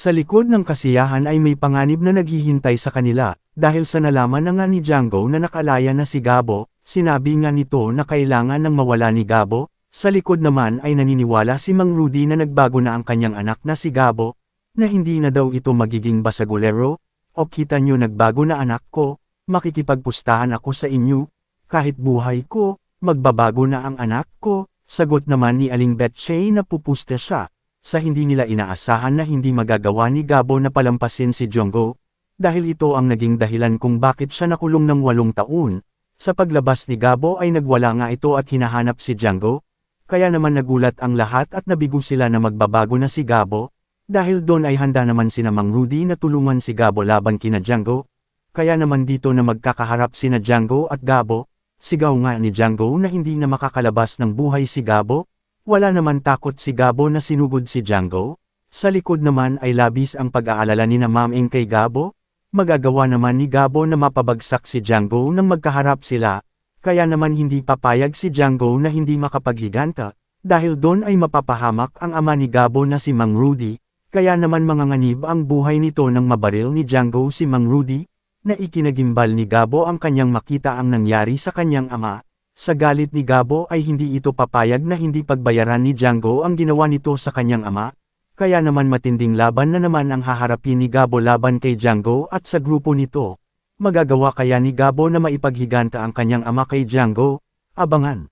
Sa likod ng kasiyahan ay may panganib na naghihintay sa kanila, dahil sa nalaman na nga ni Django na nakalaya na si Gabo, sinabi nga nito na kailangan nang mawala ni Gabo. Sa likod naman ay naniniwala si Mang Rudy na nagbago na ang kanyang anak na si Gabo, na hindi na daw ito magiging basagulero. O kita nyo, nagbago na anak ko, makikipagpustahan ako sa inyo, kahit buhay ko, magbabago na ang anak ko. Sagot naman ni Aling Betchay na pupusta siya, sa hindi nila inaasahan na hindi magagawa ni Gabo na palampasin si Django, dahil ito ang naging dahilan kung bakit siya nakulong ng 8 taon. Sa paglabas ni Gabo ay nagwala nga ito at hinahanap si Django, kaya naman nagulat ang lahat at nabigo sila na magbabago na si Gabo, dahil doon ay handa naman sina Mang Rudy na tulungan si Gabo laban kina Django, kaya naman dito na magkakaharap sina Django at Gabo. Sigaw nga ni Django na hindi na makakalabas ng buhay si Gabo. Wala naman takot si Gabo na sinugod si Django. Sa likod naman ay labis ang pag-aalala ni na Maming kay Gabo. Magagawa naman ni Gabo na mapabagsak si Django nang magkaharap sila. Kaya naman hindi papayag si Django na hindi makapaghiganta, dahil doon ay mapapahamak ang ama ni Gabo na si Mang Rudy. Kaya naman manganganib ang buhay nito nang mabaril ni Django si Mang Rudy, na ikinagimbal ni Gabo ang kanyang makita ang nangyari sa kanyang ama. Sa galit ni Gabo ay hindi ito papayag na hindi pagbayaran ni Django ang ginawa nito sa kanyang ama, kaya naman matinding laban na naman ang haharapin ni Gabo laban kay Django at sa grupo nito. Magagawa kaya ni Gabo na maipaghiganta ang kanyang ama kay Django? Abangan.